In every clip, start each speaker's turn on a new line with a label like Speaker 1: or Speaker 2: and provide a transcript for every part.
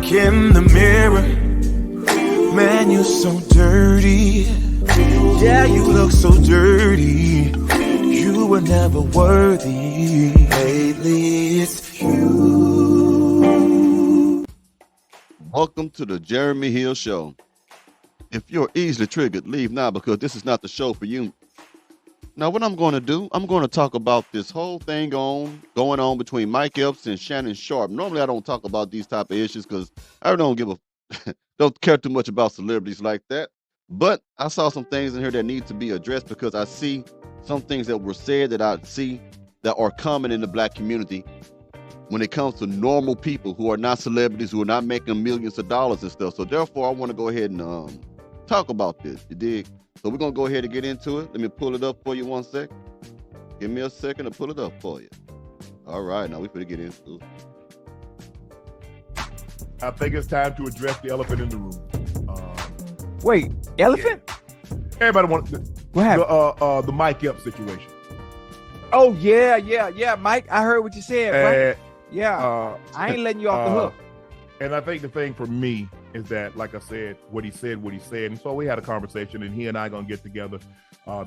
Speaker 1: look in the mirror, man, you're so dirty. Yeah, you look so dirty. You were never worthy. Lately, it's you.
Speaker 2: Welcome to the Jeremy Hill Show. If you're easily triggered, leave now because this is not the show for you. Now, what I'm going to do, I'm going to talk about this whole thing going on between Mike Epps and Shannon Sharpe. Normally, I don't talk about these type of issues because I don't don't care too much about celebrities like that. But I saw some things in here that need to be addressed because I see some things that were said that I see that are common in the black community when it comes to normal people who are not celebrities, who are not making millions of dollars and stuff. So therefore, I want to go ahead and talk about this. You dig? So we're going to go ahead and get into it. Let me pull it up for you 1 sec. Give me a second to pull it up for you. All right, now we're going to get into it.
Speaker 3: I think it's time to address the elephant in the room.
Speaker 4: Wait, elephant?
Speaker 3: Yeah. Everybody wants
Speaker 4: what happened?
Speaker 3: The Mike Epps situation.
Speaker 4: Oh, yeah, Mike. I heard what you said, right? Yeah, I ain't letting you off the hook.
Speaker 3: And I think the thing for me is that, like I said, what he said. And so we had a conversation, and he and I going to get together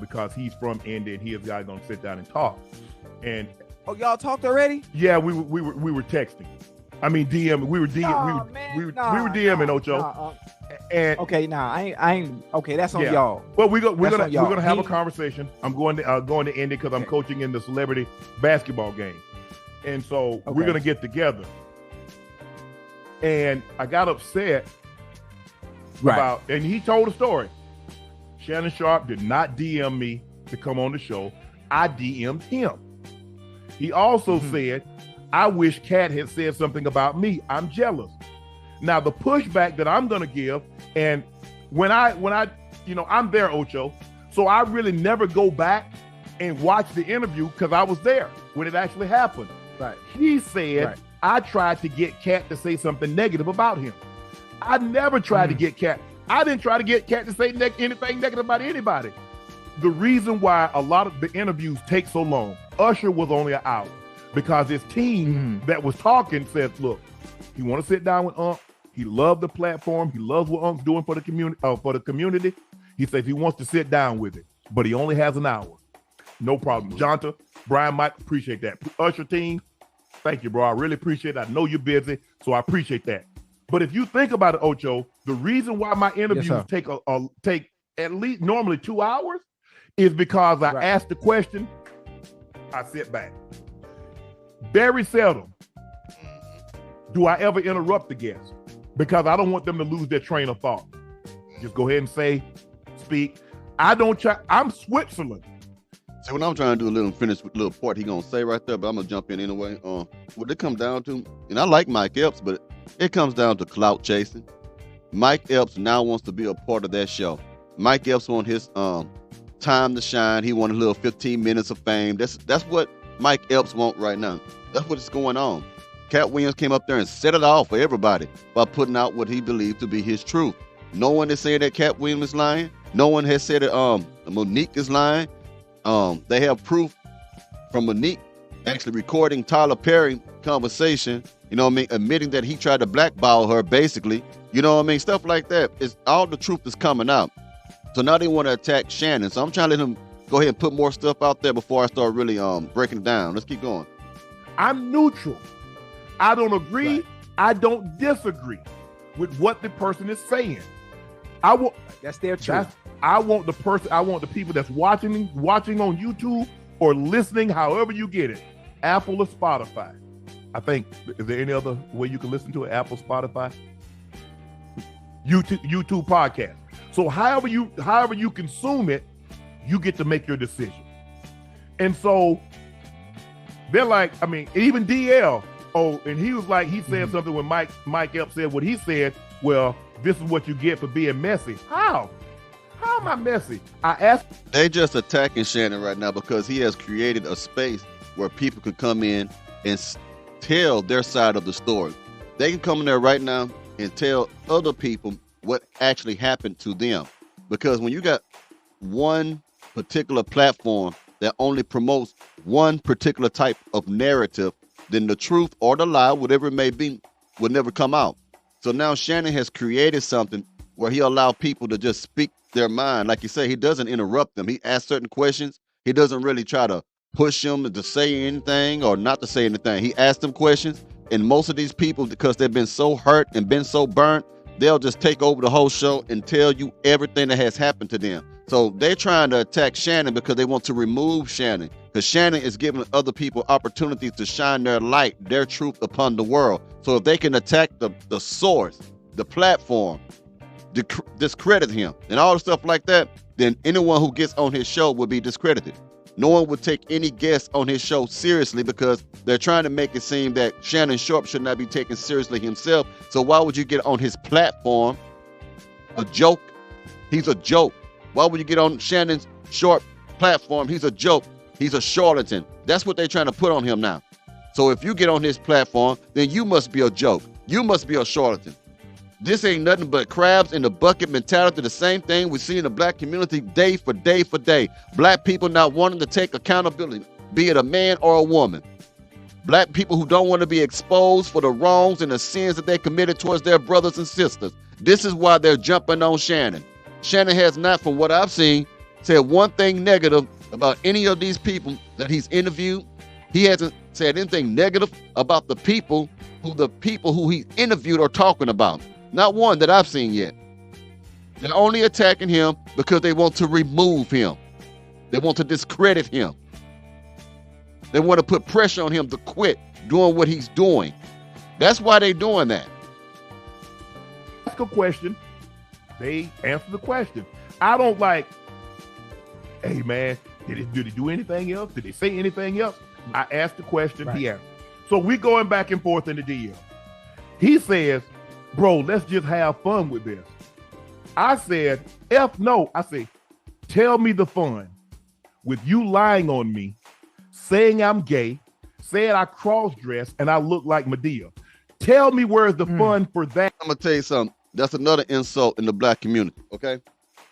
Speaker 3: because he's from Indy, and he and I going to sit down and talk. And
Speaker 4: oh, y'all talked already?
Speaker 3: Yeah, we were texting. I mean, DM. We were DMing Ocho. And
Speaker 4: okay, I ain't. Okay, that's on y'all.
Speaker 3: Well, we're gonna have a conversation. I'm going to Indy because I'm coaching in the celebrity basketball game, and so we're gonna get together. And I got upset about, and he told a story. Shannon Sharpe did not DM me to come on the show. I DM'd him. He also said, I wish Kat had said something about me. I'm jealous. Now, the pushback that I'm going to give, and when I, I'm there, Ocho, so I really never go back and watch the interview because I was there when it actually happened.
Speaker 4: Right.
Speaker 3: He said, I tried to get Kat to say something negative about him. I never tried to get Kat. I didn't try to get Kat to say anything negative about anybody. The reason why a lot of the interviews take so long, Usher was only an hour because his team that was talking said, look, he want to sit down with Unc. He loved the platform. He loves what Unc's doing for the community. He says he wants to sit down with it, but he only has an hour. No problem. Jonta, Brian, Mike, appreciate that. Usher team, thank you, bro. I really appreciate it. I know you're busy, so I appreciate that. But if you think about it, Ocho, the reason why my interviews take at least normally 2 hours is because I ask the question, I sit back. Very seldom do I ever interrupt the guest because I don't want them to lose their train of thought. Just go ahead and speak. I don't try. I'm Switzerland.
Speaker 2: So when I'm trying to do finish with a little part he gonna say right there, but I'm gonna jump in anyway. What it comes down to, and I like Mike Epps, but it comes down to clout chasing. Mike Epps now wants to be a part of that show. Mike Epps wants his time to shine. He wants a little 15 minutes of fame. That's what Mike Epps wants right now. That's what's going on. Cat Williams came up there and set it off for everybody by putting out what he believed to be his truth. No one is saying that Cat Williams is lying. No one has said that Monique is lying. They have proof from Monique actually recording Tyler Perry conversation, you know what I mean, admitting that he tried to blackball her basically, you know what I mean, stuff like that. It's all the truth is coming out. So now they want to attack Shannon. So I'm trying to let him go ahead and put more stuff out there before I start really breaking it down. Let's keep going.
Speaker 3: I'm neutral. I don't agree. Right. I don't disagree with what the person is saying.
Speaker 4: That's their truth.
Speaker 3: I want the people that's watching on YouTube or listening, however you get it, Apple or Spotify. I think, is there any other way you can listen to it? Apple, Spotify, YouTube podcast. So however you consume it, you get to make your decision. And so they're like, I mean, even DL, and he was like, he said something when Mike Epps said what he said, well, this is what you get for being messy. How am I messy? I asked.
Speaker 2: They just attacking Shannon right now because he has created a space where people could come in and tell their side of the story. They can come in there right now and tell other people what actually happened to them. Because when you got one particular platform that only promotes one particular type of narrative, then the truth or the lie, whatever it may be, will never come out. So now Shannon has created something where he allows people to just speak their mind. Like you say, he doesn't interrupt them. He asks certain questions. He doesn't really try to push them to say anything or not to say anything. He asks them questions. And most of these people, because they've been so hurt and been so burnt, they'll just take over the whole show and tell you everything that has happened to them. So they're trying to attack Shannon because they want to remove Shannon. Because Shannon is giving other people opportunities to shine their light, their truth upon the world. So if they can attack the source, the platform, discredit him, and all the stuff like that, then anyone who gets on his show will be discredited. No one would take any guest on his show seriously because they're trying to make it seem that Shannon Sharpe should not be taken seriously himself. So why would you get on his platform? A joke? He's a joke. Why would you get on Shannon Sharpe platform? He's a joke. He's a charlatan. That's what they're trying to put on him now. So if you get on his platform, then you must be a joke. You must be a charlatan. This ain't nothing but crabs in the bucket mentality. The same thing we see in the black community day for day for day. Black people not wanting to take accountability, be it a man or a woman. Black people who don't want to be exposed for the wrongs and the sins that they committed towards their brothers and sisters. This is why they're jumping on Shannon. Shannon has not, from what I've seen, said one thing negative about any of these people that he's interviewed. He hasn't said anything negative about the people who he interviewed are talking about. Not one that I've seen yet. They're only attacking him because they want to remove him. They want to discredit him. They want to put pressure on him to quit doing what he's doing. That's why they're doing that.
Speaker 3: Ask a question. They answer the question. I don't like, hey man, did he do anything else? Did they say anything else? I asked the question, right. He answered. So we going back and forth in the DM. He says, bro, let's just have fun with this. I said, F no. I say, tell me the fun with you lying on me, saying I'm gay, saying I cross-dress and I look like Medea. Tell me where's the fun for that.
Speaker 2: I'm going to tell you something. That's another insult in the black community, okay?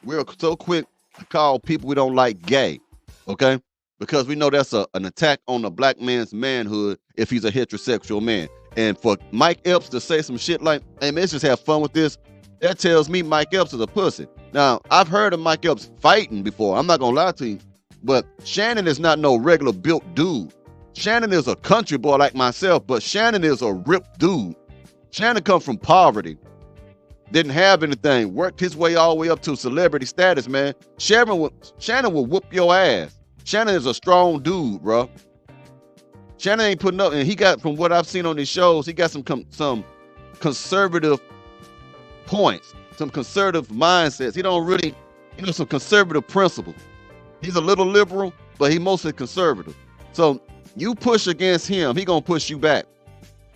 Speaker 2: We're so quick to call people we don't like gay, okay? Because we know that's an attack on a black man's manhood if he's a heterosexual man. And for Mike Epps to say some shit like, hey, man, let's just have fun with this, that tells me Mike Epps is a pussy. Now, I've heard of Mike Epps fighting before. I'm not going to lie to you. But Shannon is not no regular built dude. Shannon is a country boy like myself, but Shannon is a ripped dude. Shannon come from poverty. Didn't have anything. Worked his way all the way up to celebrity status, man. Shannon will whoop your ass. Shannon is a strong dude, bro. Shannon ain't putting up, and he got, from what I've seen on his shows, he got some conservative points, some conservative mindsets. He don't really, some conservative principles. He's a little liberal, but he mostly conservative. So you push against him, he gonna push you back.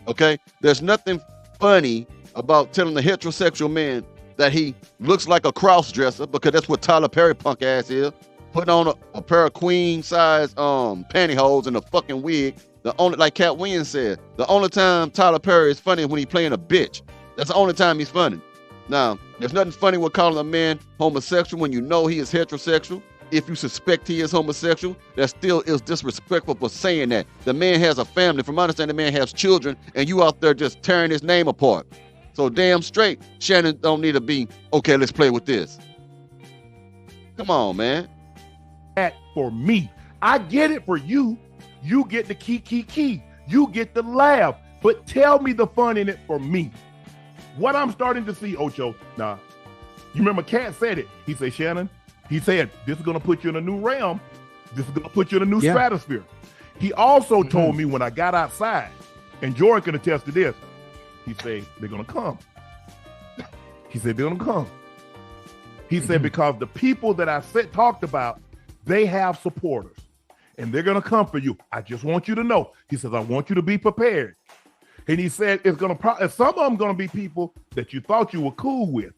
Speaker 2: Okay? There's nothing funny about telling a heterosexual man that he looks like a cross-dresser, because that's what Tyler Perry punk ass is. Putting on a pair of queen size pantyhose and a fucking wig. The only, like Cat Williams said, the only time Tyler Perry is funny is when he's playing a bitch. That's the only time he's funny. Now, there's nothing funny with calling a man homosexual when you know he is heterosexual. If you suspect he is homosexual, that still is disrespectful for saying that. The man has a family. From my understanding, the man has children, and you out there just tearing his name apart. So damn straight, Shannon don't need to be, okay, let's play with this. Come on, man.
Speaker 3: That for me. I get it for you. You get the key. You get the laugh. But tell me the fun in it for me. What I'm starting to see, Ocho, you remember Cat said it. He said, Shannon, he said, this is going to put you in a new realm. This is going to put you in a new stratosphere. He also told me when I got outside, and Jordan can attest to this, he said, they're going to come. He said, they're going to come. He said, because the people that I talked about, they have supporters, and they're going to come for you. I just want you to know. He says, I want you to be prepared. And he said, it's going to some of them going to be people that you thought you were cool with.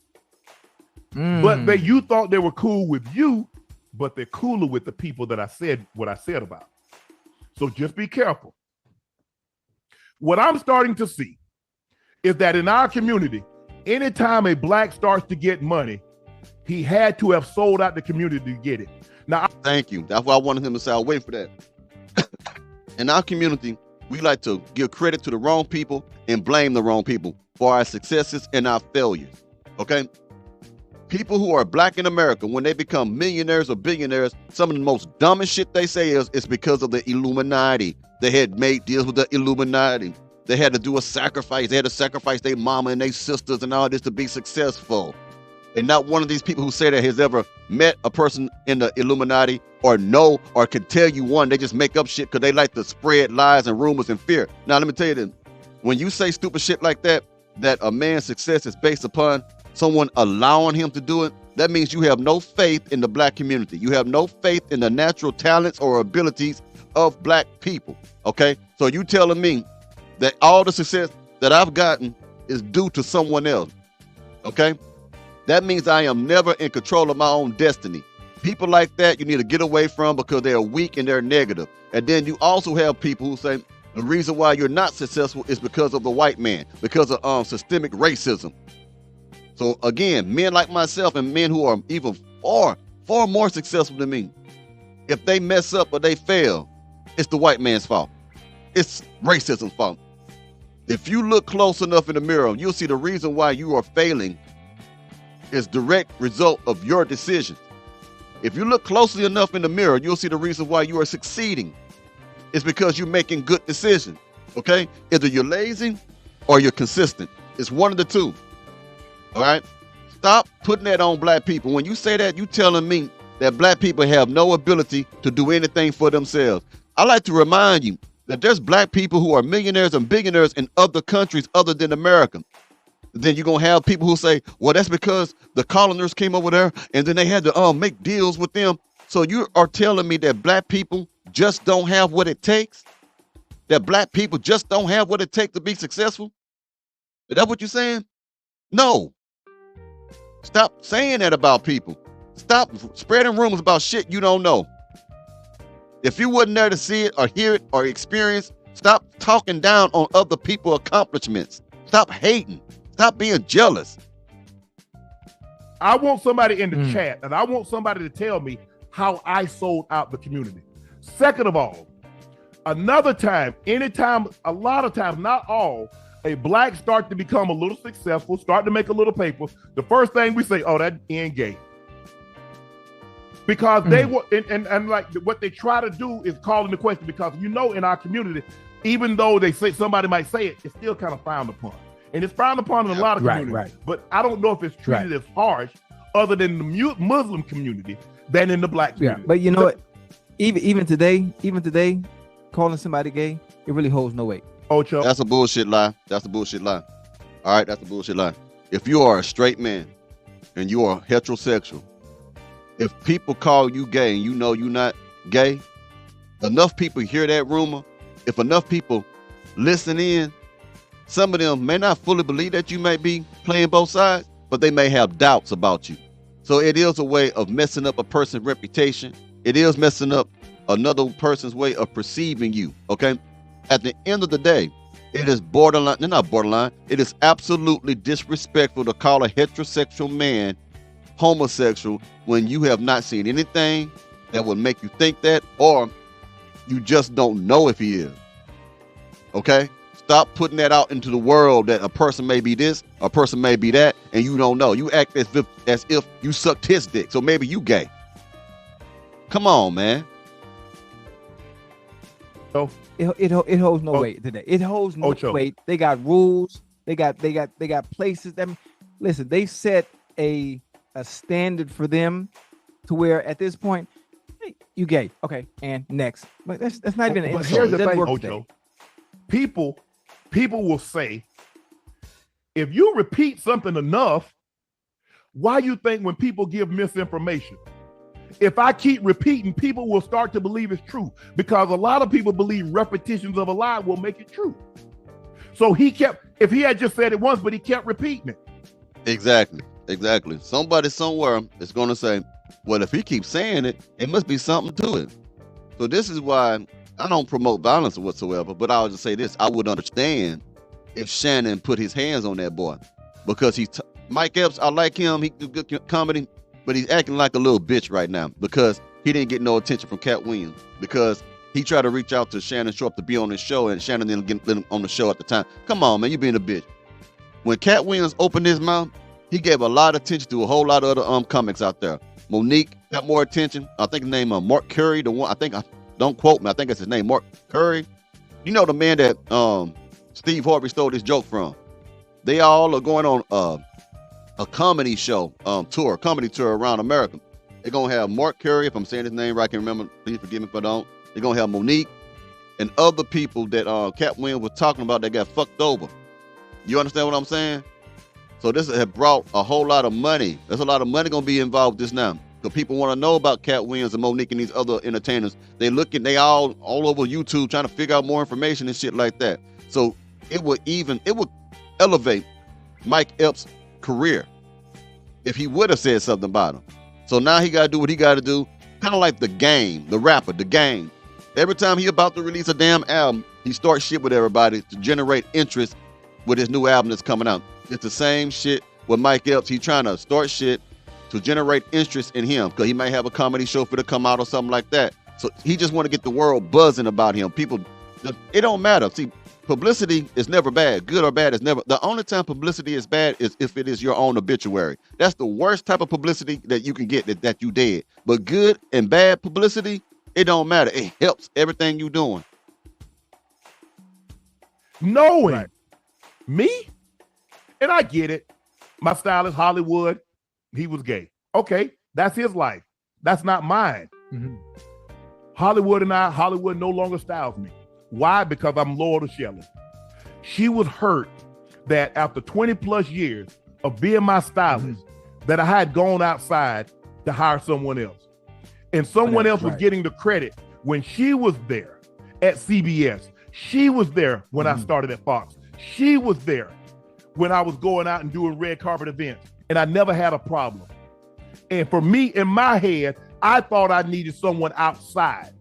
Speaker 3: But you thought they were cool with you, but they're cooler with the people that I said what I said about. So just be careful. What I'm starting to see is that in our community, anytime a black starts to get money, he had to have sold out the community to get it. Now,
Speaker 2: thank you. That's why I wanted him to say, I'll wait for that. In our community, we like to give credit to the wrong people and blame the wrong people for our successes and our failures. Okay? People who are black in America, when they become millionaires or billionaires, some of the most dumbest shit they say is it's because of the Illuminati. They had made deals with the Illuminati. They had to do a sacrifice. They had to sacrifice their mama and their sisters and all this to be successful. And not one of these people who say that has ever met a person in the Illuminati or know or can tell you one. They just make up shit because they like to spread lies and rumors and fear. Now, let me tell you this. When you say stupid shit like that a man's success is based upon someone allowing him to do it, that means you have no faith in the black community. You have no faith in the natural talents or abilities of black people, okay? So you telling me that all the success that I've gotten is due to someone else, okay? That means I am never in control of my own destiny. People like that you need to get away from because they're weak and they're negative. And then you also have people who say the reason why you're not successful is because of the white man, because of systemic racism. So again, men like myself and men who are even far more successful than me, if they mess up or they fail, it's the white man's fault. It's racism's fault. If you look close enough in the mirror, you'll see the reason why you are failing is direct result of your decisions. If you look closely enough in the mirror, you'll see the reason why you are succeeding. It's because you're making good decisions, okay? Either you're lazy or you're consistent. It's one of the two, all right? Stop putting that on black people. When you say that, you telling me that black people have no ability to do anything for themselves. I like to remind you that there's black people who are millionaires and billionaires in other countries other than America. Then you're going to have people who say, well, that's because the colonists came over there and then they had to make deals with them. So you are telling me that black people just don't have what it takes? That black people just don't have what it takes to be successful? Is that what you're saying? No. Stop saying that about people. Stop spreading rumors about shit you don't know. If you wasn't there to see it or hear it or experience, stop talking down on other people's accomplishments. Stop hating. Stop being jealous.
Speaker 3: I want somebody in the chat, and I want somebody to tell me how I sold out the community. Second of all, another time, anytime, a lot of times, not all, a black start to become a little successful, start to make a little paper, the first thing we say, oh, that ain't gay. Because they were, and like what they try to do is call into question, because you know in our community, even though they say somebody might say it, it's still kind of frowned upon. And it's frowned upon in a lot of communities. Right. But I don't know if it's treated as harsh other than the Muslim community than in the black community.
Speaker 4: Yeah, but you know what? Even today, calling somebody gay, it really holds no weight.
Speaker 3: Ocho.
Speaker 2: That's a bullshit lie. That's a bullshit lie. All right, that's a bullshit lie. If you are a straight man and you are heterosexual, if people call you gay and you know you're not gay, enough people hear that rumor, if enough people listen in, some of them may not fully believe that you may be playing both sides, but they may have doubts about you. So it is a way of messing up a person's reputation. It is messing up another person's way of perceiving you, okay? At the end of the day, it is borderline, not borderline, it is absolutely disrespectful to call a heterosexual man homosexual when you have not seen anything that would make you think that, or you just don't know if he is, okay? Stop putting that out into the world that a person may be this, a person may be that, and you don't know. You act as if you sucked his dick, so maybe you gay. Come on, man.
Speaker 3: So
Speaker 4: it holds no weight today. It holds no weight. They got rules. They got places. Listen, they set a standard for them to where at this point, hey, you gay. Okay, and next. But that's not even an insult.
Speaker 3: Here's the thing, Ocho. People will say, if you repeat something enough, why you think when people give misinformation? If I keep repeating, people will start to believe it's true, because a lot of people believe repetitions of a lie will make it true. So if he had just said it once, but he kept repeating it.
Speaker 2: Exactly. Somebody somewhere is going to say, well, if he keeps saying it, it must be something to it. So this is why I don't promote violence whatsoever, but I'll just say this. I would understand if Shannon put his hands on that boy, because Mike Epps, I like him. He do good comedy, but he's acting like a little bitch right now because he didn't get no attention from Cat Williams, because he tried to reach out to Shannon Sharpe to be on his show, and Shannon didn't get him on the show at the time. Come on, man, you being a bitch. When Cat Williams opened his mouth, he gave a lot of attention to a whole lot of other comics out there. Monique got more attention. I think his name Mark Curry, the one, don't quote me, I think it's his name, Mark Curry. You know the man that Steve Harvey stole this joke from. They all are going on a comedy show, comedy tour around America. They're gonna have Mark Curry, if I'm saying his name right, I can remember, please forgive me if I don't. They're gonna have Monique and other people that Cat Williams was talking about that got fucked over. You understand what I'm saying? So this has brought a whole lot of money. There's a lot of money gonna be involved with this now. So people want to know about Cat Williams and Monique and these other entertainers. They all over YouTube trying to figure out more information and shit like that. So it would elevate Mike Epps' career if he would have said something about him. So now he got to do what he got to do, kind of like The Game, the rapper, The Game. Every time he about to release a damn album, he starts shit with everybody to generate interest with his new album that's coming out. It's the same shit with Mike Epps. He's trying to start shit to generate interest in him because he might have a comedy show for to come out or something like that. So he just want to get the world buzzing about him. People, it don't matter. See, publicity is never bad. Good or bad is never. The only time publicity is bad is if it is your own obituary. That's the worst type of publicity that you can get, that you dead. But good and bad publicity, it don't matter. It helps everything you doing.
Speaker 3: Knowing me, and I get it. My style is Hollywood. He was gay. Okay, that's his life. That's not mine. Mm-hmm. Hollywood no longer styles me. Why? Because I'm loyal to Shelly. She was hurt that after 20 plus years of being my stylist, that I had gone outside to hire someone else. And someone else was getting the credit when she was there at CBS. She was there when I started at Fox. She was there when I was going out and doing red carpet events. And I never had a problem. And for me, in my head, I thought I needed someone outside.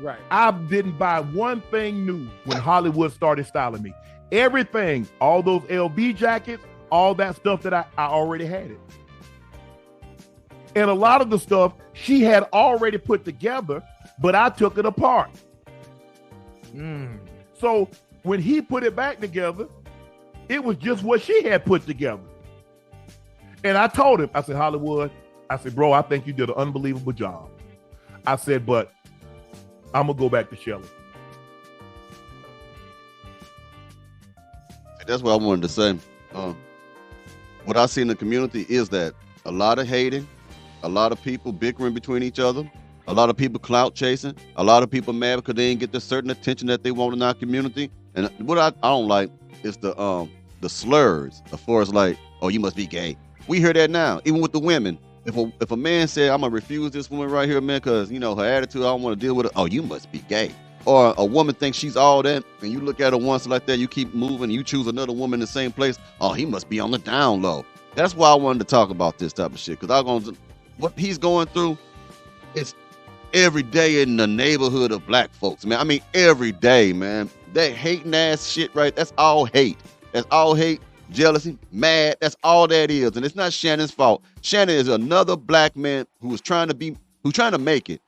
Speaker 3: Right. I didn't buy one thing new when Hollywood started styling me. Everything, all those LB jackets, all that stuff that I already had it. And a lot of the stuff she had already put together, but I took it apart. So when he put it back together, it was just what she had put together. And I told him, I said, Hollywood, I said, bro, I think you did an unbelievable job. I said, but I'm going to go back to Shelly.
Speaker 2: That's what I wanted to say. What I see in the community is that a lot of hating, a lot of people bickering between each other, a lot of people clout chasing, a lot of people mad because they didn't get the certain attention that they want in our community. And what I don't like is the slurs as far as like, oh, you must be gay. We hear that now, even with the women. If a man said, I'm gonna refuse this woman right here, man, because her attitude, I don't want to deal with it. Oh, you must be gay. Or a woman thinks she's all that, and you look at her once like that, you keep moving, you choose another woman in the same place. Oh, he must be on the down low. That's why I wanted to talk about this type of shit, because what he's going through is every day in the neighborhood of black folks, man. I mean, every day, man. That hating ass shit, right? That's all hate. That's all hate. Jealousy, mad, that's all that is. And it's not Shannon's fault. Shannon is another black man who's trying to make it,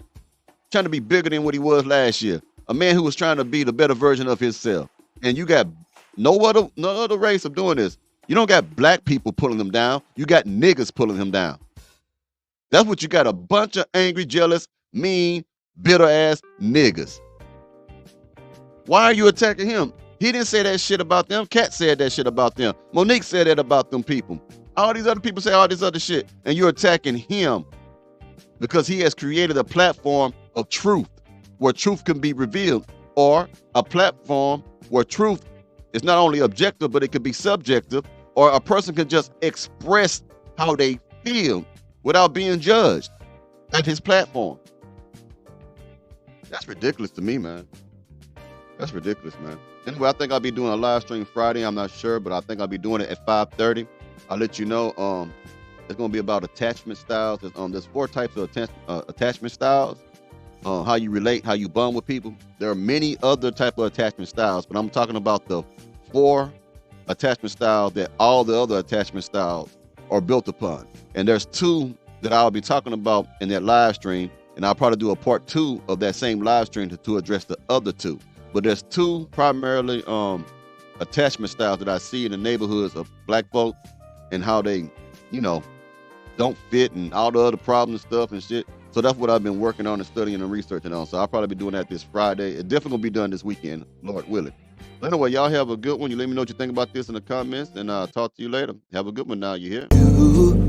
Speaker 2: trying to be bigger than what he was last year. A man who was trying to be the better version of himself. And you got no other race of doing this. You don't got black people pulling him down. You got niggas pulling him down. That's what you got, a bunch of angry, jealous, mean, bitter ass niggas. Why are you attacking him? He didn't say that shit about them. Kat said that shit about them. Monique said that about them people. All these other people say all this other shit. And you're attacking him because he has created a platform of truth where truth can be revealed, or a platform where truth is not only objective, but it could be subjective, or a person can just express how they feel without being judged at his platform. That's ridiculous to me, man. That's ridiculous, man. Anyway, I think I'll be doing a live stream Friday. I'm not sure, but I think I'll be doing it at 5:30. I'll let you know. It's going to be about attachment styles. There's 4 types of attachment styles. How you relate, how you bond with people. There are many other type of attachment styles, but I'm talking about the 4 attachment styles that all the other attachment styles are built upon. And there's 2 that I'll be talking about in that live stream. And I'll probably do a part 2 of that same live stream to address the other 2. But there's 2 primarily attachment styles that I see in the neighborhoods of black folk and how they, you know, don't fit and all the other problems and stuff and shit. So that's what I've been working on and studying and researching on. So I'll probably be doing that this Friday. It's definitely gonna be done this weekend, Lord willing. So anyway, y'all have a good one. You let me know what you think about this in the comments, and I'll talk to you later. Have a good one now. You hear?